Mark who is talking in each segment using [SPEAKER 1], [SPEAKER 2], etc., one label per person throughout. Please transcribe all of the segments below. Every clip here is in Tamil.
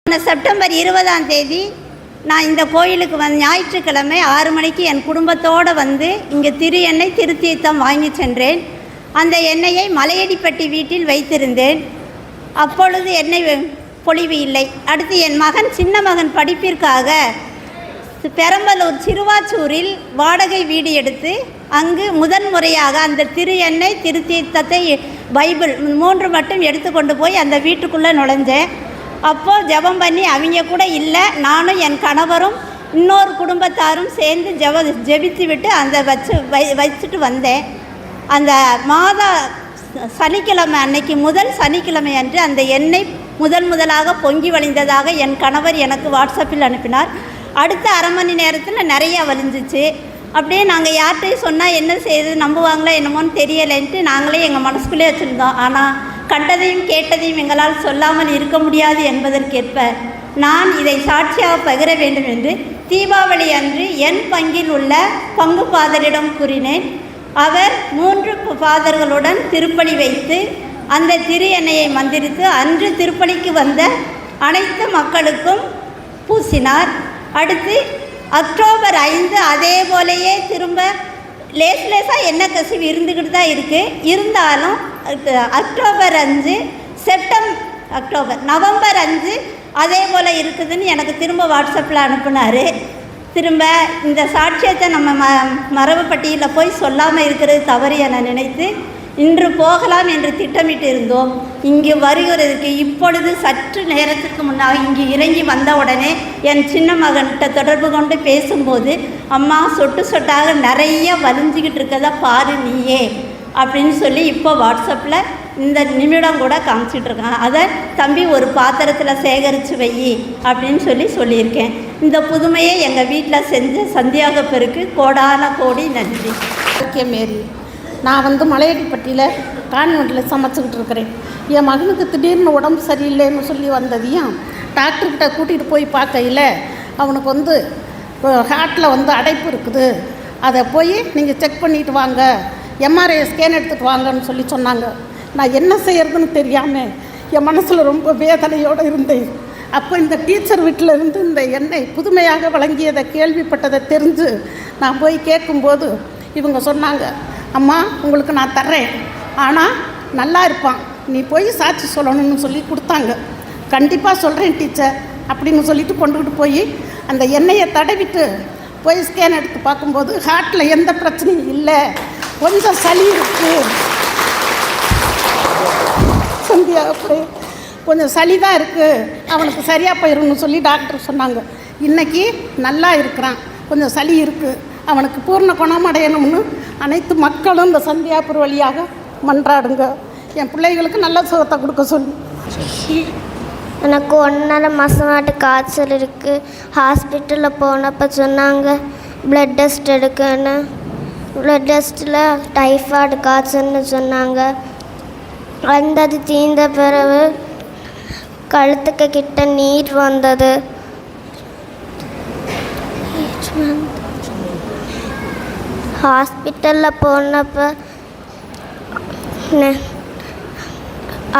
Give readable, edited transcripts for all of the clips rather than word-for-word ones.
[SPEAKER 1] செப்டம்பர் 20ஆம் தேதி நான் இந்த கோயிலுக்கு ஞாயிற்றுக்கிழமை 6 மணிக்கு என் குடும்பத்தோடு வந்து இங்கே திரு எண்ணெய் திருத்தீர்த்தம் வாங்கி சென்றேன். அந்த எண்ணெயை மலையடிப்பட்டி வீட்டில் வைத்திருந்தேன். அப்பொழுது எண்ணெய் பொழிவு இல்லை. அடுத்து என் மகன் சின்ன மகன் படிப்பிற்காக பெரம்பலூர் சிறுவாச்சூரில் வாடகை வீடு எடுத்து அங்கு முதன்முறையாக அந்த திரு எண்ணெய் திருத்தீர்த்தத்தை பைபிள் 3 மட்டும் எடுத்து கொண்டு போய் அந்த வீட்டுக்குள்ளே நுழைஞ்சேன். அப்போது ஜெபம் பண்ணி அவங்க கூட இல்லை, நானும் என் கணவரும் இன்னொரு குடும்பத்தாரும் சேர்ந்து ஜெபித்து விட்டு அந்த வச்சுட்டு வந்தேன். அந்த சனிக்கிழமை அன்னைக்கு முதல் சனிக்கிழமை அன்று அந்த எண்ணெய் முதலாக பொங்கி வழிந்ததாக என் கணவர் எனக்கு வாட்ஸ்அப்பில் அனுப்பினார். அடுத்த அரை மணி நேரத்தில் நிறையா வலிஞ்சிச்சு. அப்படியே நாங்கள் யார்கிட்டையும் சொன்னால் என்ன செய்யுது, நம்புவாங்களா என்னமோன்னு தெரியலைன்ட்டு நாங்களே எங்கள் மனசுக்குள்ளே வச்சுருந்தோம். ஆனால் கண்டதையும் கேட்டதையும் எங்களால் சொல்லாமல் இருக்க முடியாது என்பதற்கேற்ப நான் இதை சாட்சியாக பகிர வேண்டும் என்று தீபாவளி அன்று என் பங்கில் உள்ள பங்கு ஃபாதரிடம் கூறினேன். அவர் 3 ஃபாதர்களுடன் திருப்பலி வைத்து அந்த திரு எண்ணெயை மந்திரித்து அன்று திருப்பலிக்கு வந்த அனைத்து மக்களுக்கும் பூசினார். அடுத்து அக்டோபர் 5 அதே போலேயே திரும்ப லேசாக எண்ணெய் கசிவு இருந்துக்கிட்டு தான் இருக்குது. இருந்தாலும் அக்டோபர் 5 நவம்பர் 5 அதே போல் இருக்குதுன்னு எனக்கு திரும்ப வாட்ஸ்அப்பில் அனுப்புனார். திரும்ப இந்த சாட்சியத்தை நம்ம மரபுப்பட்டியில் போய் சொல்லாமல் இருக்கிறது தவறு என நினைத்து இன்று போகலாம் என்று திட்டமிட்டு இருந்தோம். இங்கு வருகிறதுக்கு இப்பொழுது சற்று நேரத்துக்கு முன்னால் இங்கு இறங்கி வந்த உடனே என் சின்ன மகன்கிட்ட தொடர்பு கொண்டு பேசும்போது, அம்மா சொட்டு சொட்டாக நிறைய வலிஞ்சிக்கிட்டு இருக்கதா பாரு நீயே அப்படின்னு சொல்லி இப்போ வாட்ஸ்அப்பில் இந்த நிமிடம் கூட காமிச்சிட்ருக்கான். அதை தம்பி ஒரு பாத்திரத்தில் சேகரித்து வை அப்படின்னு சொல்லியிருக்கேன். இந்த புதுமையை எங்கள் வீட்டில் செஞ்ச சந்தியாகப்பருக்கு கோடான கோடி நன்றி.
[SPEAKER 2] ஓகே மேரி, நான் மலையடிப்பட்டியில் கான்வெண்ட்டில் சமைச்சிக்கிட்டு இருக்கிறேன். என் மகனுக்கு திடீர்னு உடம்பு சரியில்லைன்னு சொல்லி வந்ததையும் டாக்டர்கிட்ட கூட்டிகிட்டு போய் பார்க்கையில் அவனுக்கு ஹார்ட்டில் அடைப்பு இருக்குது, அதை போய் நீங்கள் செக் பண்ணிவிட்டு வாங்க, எம்ஆர்ஐ ஸ்கேன் எடுத்துகிட்டு வாங்கன்னு சொல்லி சொன்னாங்க. நான் என்ன செய்யறதுன்னு தெரியாமல் என் மனசில் ரொம்ப வேதனையோடு இருந்தேன். அப்போ இந்த டீச்சர் வீட்டில் இருந்து இந்த எண்ணெய் புதுமையாக வழங்கியதை கேள்விப்பட்டதை தெரிஞ்சு நான் போய் கேட்கும்போது இவங்க சொன்னாங்க, அம்மா உங்களுக்கு நான் தர்றேன், ஆனால் நல்லா இருப்பான், நீ போய் சாட்சி சொல்லணும்னு சொல்லி கொடுத்தாங்க. கண்டிப்பாக சொல்கிறேன் டீச்சர் அப்படின்னு சொல்லிட்டு கொண்டுக்கிட்டு போய் அந்த எண்ணெயை தடவிட்டு போய் ஸ்கேன் எடுத்து பார்க்கும்போது ஹார்ட்டில் எந்த பிரச்சனையும் இல்லை, கொஞ்சம் சளி இருக்குது, சந்தியா அப்படி கொஞ்சம் சளி தான் இருக்குது, அவனுக்கு சரியாக போயிடும்னு சொல்லி டாக்டர் சொன்னாங்க. இன்றைக்கி நல்லா இருக்கிறான், கொஞ்சம் சளி இருக்குது, அவனுக்கு பூர்ண குணமடையணும்னு அனைத்து மக்களும் இந்த சந்தியாபுர வழியாக மன்றாடுங்க. என் பிள்ளைகளுக்கு நல்ல சுகத்தை கொடுக்க சொல்லி.
[SPEAKER 3] எனக்கு 1.5 மாதமாட்டு காய்ச்சல் இருக்குது. ஹாஸ்பிட்டலில் போனப்போ சொன்னாங்க ப்ளட் டெஸ்ட் எடுக்கன்னு. ப்ளட் டெஸ்ட்டில் டைஃபாய்டு காய்ச்சல்னு சொன்னாங்க. அது தீர்ந்த பிறகு கழுத்துக்கு கிட்ட நீர் வந்தது. ஹாஸ்பிட்டலில் போனப்போ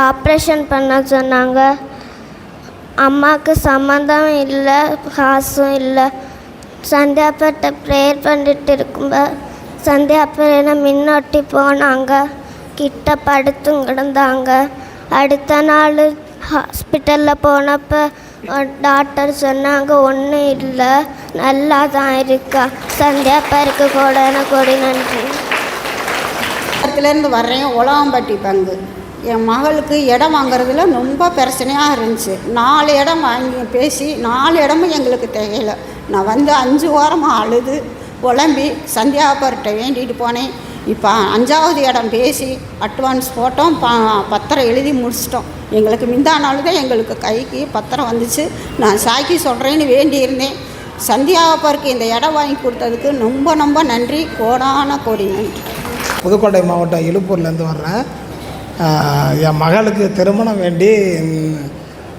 [SPEAKER 3] ஆப்ரேஷன் பண்ண சொன்னாங்க. அம்மாவுக்கு சம்மந்தம் இல்லை, காசும் இல்லை. சந்தியாப்பட்ட ப்ரேயர் பண்ணிட்டு இருக்கும்போது சந்தியாப்பர் என்ன மின்னொட்டி போனாங்க, கிட்ட படுத்தும் கிடந்தாங்க. அடுத்த நாள் ஹாஸ்பிட்டலில் போனப்போ டாக்டர் சொன்னாங்க ஒன்றும் இல்லை, நல்லா தான் இருக்கா. சந்தியாப்பருக்கு கோடி நன்றி.
[SPEAKER 4] இடத்துலேருந்து வர்றேன், உலகம்பட்டி பங்கு. என் மகளுக்கு இடம் வாங்குறதுல ரொம்ப பிரச்சனையாக இருந்துச்சு. 4 இடம் வாங்கி பேசி 4 இடமும் எங்களுக்கு தேவையில்லை. நான் 5 வாரமாக அழுது புலம்பி சந்தியாபர்கிட்ட வேண்டிட்டு போனேன். இப்போ 5ஆவது இடம் பேசி அட்வான்ஸ் போட்டோம், பத்திரம் எழுதி முடிச்சிட்டோம். எங்களுக்கு முந்தானாலும் தான் எங்களுக்கு கைக்கு பத்திரம் வந்துச்சு. நான் சாக்கி சொல்கிறேன்னு வேண்டியிருந்தேன். சந்தியாபருக்கு இந்த இடம் வாங்கி கொடுத்ததுக்கு ரொம்ப நன்றி, கோடான கோடி நன்றி.
[SPEAKER 5] புதுக்கோட்டை மாவட்டம் இலுப்பூர்லேருந்து வர்றேன். என் மகளுக்கு திருமணம் வேண்டி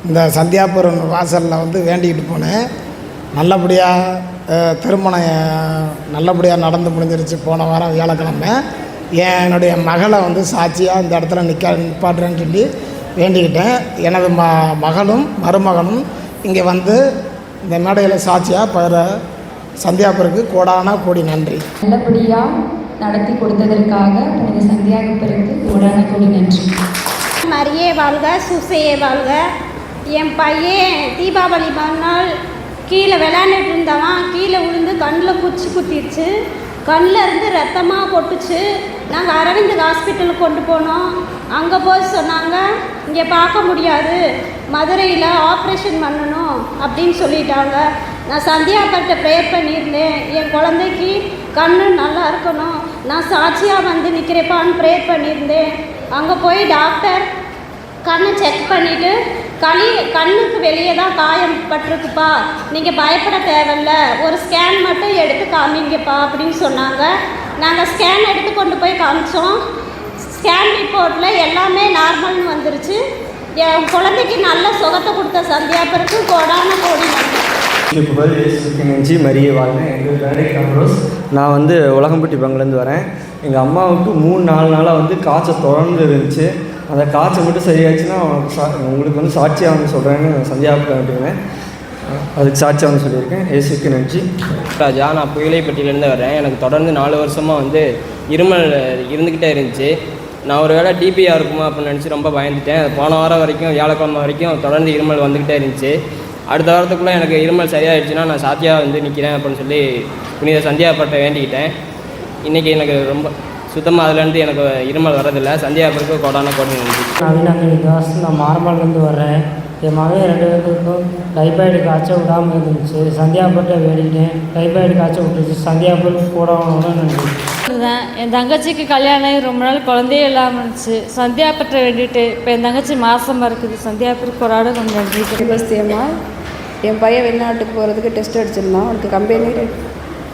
[SPEAKER 5] இந்த சந்தியாபுரம் வாசலில் வேண்டிக்கிட்டு போனேன். நல்லபடியாக திருமணம் நல்லபடியாக நடந்து முடிஞ்சிருச்சு. போன வாரம் வியாழக்கிழமை என்னுடைய மகளை சாட்சியாக இந்த இடத்துல நிற்பாட்டுறேன்னு சொல்லி வேண்டிக்கிட்டேன். எனது மகளும் மருமகனும் இங்கே வந்து இந்த மேடையில் சாட்சியாக பெற சந்தியாப்பருக்கு கோடான கோடி நன்றி.
[SPEAKER 6] நல்லபடியாக நடத்தி கொடுத்ததற்காக புனித சந்தியாகப்பருக்கு கோடான கோடி நன்றி.
[SPEAKER 1] மரியே வாழ்க, சூசையே வாழ்க. என் பையன் தீபாவளி மறுநாள் கீழே விளையாண்டுட்டு இருந்தவன் கீழே விழுந்து கண்ணில் குச்சி குத்திடுச்சு. கண்ணில் இருந்து ரத்தமாக கொட்டுச்சு. நாங்கள் அரவிந்த் ஹாஸ்பிட்டலுக்கு கொண்டு போனோம். அங்கே போய் சொன்னாங்க, இங்கே பார்க்க முடியாது, மதுரையில் ஆப்ரேஷன் பண்ணணும் அப்படின்னு சொல்லிட்டாங்க. நான் சந்தியாப்பட்ட ப்ரேயர் பண்ணியிருந்தேன், என் குழந்தைக்கு கண்ணு நல்லா இருக்கணும், நான் சாட்சியாக வந்து நிற்கிறேப்பான்னு ப்ரேயர் பண்ணியிருந்தேன். அங்கே போய் டாக்டர் கண்ணை செக் பண்ணிவிட்டு கண்ணுக்கு வெளியே தான் காயம் பட்டிருக்குப்பா, நீங்கள் பயப்பட தேவையில்ல, ஒரு ஸ்கேன் மட்டும் எடுத்து காமிங்கப்பா அப்படின்னு சொன்னாங்க. நாங்கள் ஸ்கேன் எடுத்து கொண்டு போய் காமிச்சோம். ஸ்கேன் ரிப்போர்ட்டில் எல்லாமே நார்மல்னு வந்துருச்சு. என் குழந்தைக்கு நல்ல சுகத்தை கொடுத்த சந்தியாப்பருக்கு கோடான கோடி நன்றி.
[SPEAKER 7] புகழ் இயேசுவுக்கு நன்றி. மரியே வாழ்க. எங்கள் பேர் அம்ரோஸ். நான் வந்து உலகம்பட்டி பங்குலேருந்து வரேன். எங்கள் அம்மாவுக்கு 3-4 நாளாக வந்து காய்ச்சல் தொடர்ந்து இருந்துச்சு. அந்த காய்ச்சல் மட்டும் சரியாச்சுன்னா உங்களுக்கு வந்து சாட்சியாக வந்து சொல்கிறேன்னு சந்தியாப்பட்ட வேண்டியிருந்தேன். அதுக்கு சாட்சியாக வந்து சொல்லியிருக்கேன். இயேசுவுக்கு நன்றி.
[SPEAKER 8] ராஜா, நான் புயலைப்பட்டியிலேருந்து வரேன். எனக்கு தொடர்ந்து 4 வருஷமாக வந்து இருமல் இருந்துக்கிட்டே இருந்துச்சு. நான் ஒரு வேளை டிபியாக இருக்குமா அப்படின்னு நினச்சி ரொம்ப பயந்துட்டேன். போன வாரம் வரைக்கும், வியாழக்கிழமை வரைக்கும் தொடர்ந்து இருமல் வந்துக்கிட்டே இருந்துச்சு. அடுத்த வாரத்துக்குள்ளே எனக்கு இருமல் சரியாயிடுச்சுன்னா நான் சாத்தியாக வந்து நிற்கிறேன் அப்படின்னு சொல்லி புனித சந்தியாப்பட்ட வேண்டிக்கிட்டேன். இன்றைக்கி எனக்கு ரொம்ப சுத்தமாக அதுலேருந்து எனக்கு இருமல் வரதில்லை. சந்தியாப்பருக்கு கோடான கோடி நன்றி.
[SPEAKER 9] அவினாங்கனி தாஸ். நான் மார்மல்லேருந்து வர்றேன். என் மகன் 2 பேருக்கும் டைபாய்டு காய்ச்சல் விடாமல் இருந்துச்சு. சந்தியாப்பட்ட வேண்டிக்கிட்டேன், டைபாய்டு காய்ச்சல் விட்டுருச்சு. சந்தியாப்பருக்கு கோடான நன்றி.
[SPEAKER 10] என் தங்கச்சிக்கு கல்யாணம் ரொம்ப நாள் குழந்தையே இல்லாமல் இருந்துச்சு. சந்தியாப்பட்ட வேண்டிட்டு இப்போ என் தங்கச்சி மாசமாக இருக்குது. சந்தியாப்பருக்கு கோடான கொஞ்சம் நன்றி.
[SPEAKER 11] கிறிஸ்தியம்மா, என் பையன் வெளிநாட்டுக்கு போகிறதுக்கு டெஸ்ட் அடிச்சிருந்தான். அவனுக்கு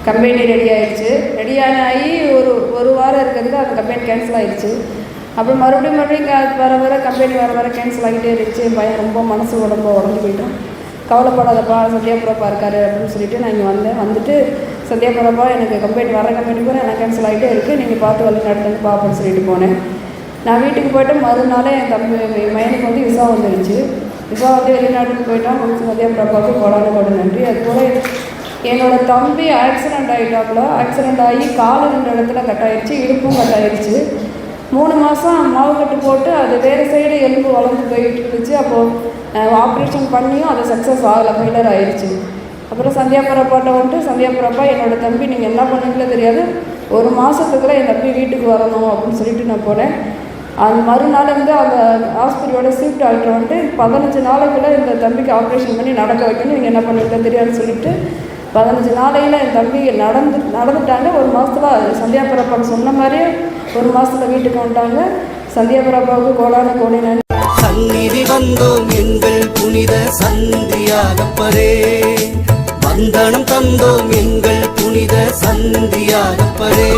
[SPEAKER 11] கம்பெனி ரெடி ஆகிடுச்சு. ரெடியாகி ஒரு வாரம் இருக்கிறது அந்த கம்பெனி கேன்சல் ஆகிடுச்சு. அப்புறம் மறுபடியும் வர கம்பெனி வர கேன்சல் ஆகிட்டே இருந்துச்சு. என் பையன் ரொம்ப மனசு உடஞ்சி போயிட்டான். கவலைப்படாதப்பா, சந்தியாபுரப்பா இருக்காரு அப்படின்னு சொல்லிட்டு நான் இங்கே வந்துட்டு சந்தியாபுரப்பா எனக்கு வர கம்பெனி கூட எனக்கு கேன்சல் ஆகிட்டே இருக்குது, நீங்கள் பார்த்து வழி நடத்துங்கப்பா அப்படின்னு சொல்லிட்டு போனேன். நான் வீட்டுக்கு போய்ட்டு மறுநாளே என் பையனுக்கு வந்து விசா வந்துருச்சு. விசா வந்து வெளிநாட்டுக்கு போயிட்டான். சந்தியாபுரப்பாவுக்கு கோடான நன்றி. அதுபோல் என்னோடய தம்பி ஆக்சிடெண்ட் ஆகிட்டாப்புல. ஆக்சிடெண்ட் ஆகி கால் 2 இடத்துல கட்டாயிருச்சு, இடுப்பும் கட்டாயிருச்சு. 3 மாதம் மாவு கட்டு போட்டு அது வேறு சைடு எலும்பு வளர்ந்து போயிட்டு இருந்துச்சு. அப்போது ஆப்ரேஷன் பண்ணியும் அது சக்ஸஸ் ஆகலை, ஃபெயிலர் ஆயிடுச்சு. அப்புறம் சந்தியாபுரப்பாட்ட வந்துட்டு, சந்தியாபுரப்பா என்னோடய தம்பி நீங்கள் என்ன பண்ணுங்களோ தெரியாது, 1 மாதத்துக்குள்ளே என் தம்பி வீட்டுக்கு வரணும் அப்படின்னு சொல்லிட்டு நான் போனேன். அந்த மறுநாள் வந்து அந்த ஹாஸ்பிட்டலோட சீஃப் டாக்டர் வந்துட்டு 15 நாளைக்குள்ளே இந்த தம்பிக்கு ஆப்ரேஷன் பண்ணி நடக்க வைக்கணும், நீங்கள் என்ன பண்ணுங்களோ தெரியாதுன்னு சொல்லிட்டு 15 நாளையில் என் தம்பி நடந்துட்டாங்க. 1 மாதத்தில் சந்தியாபுரப்பான்னு சொன்ன மாதிரியே 1 மாதத்தில் வீட்டுக்கு வந்துட்டாங்க. சந்தியாபுரப்பாவுக்கு கோடான கோடி நன்றி.
[SPEAKER 12] சந்நிதி வந்தோம் எங்கள் புனித சந்தியாகப்பரே, வந்தனம் தந்தோம் எங்கள் புனித சந்தியாகப்பரே.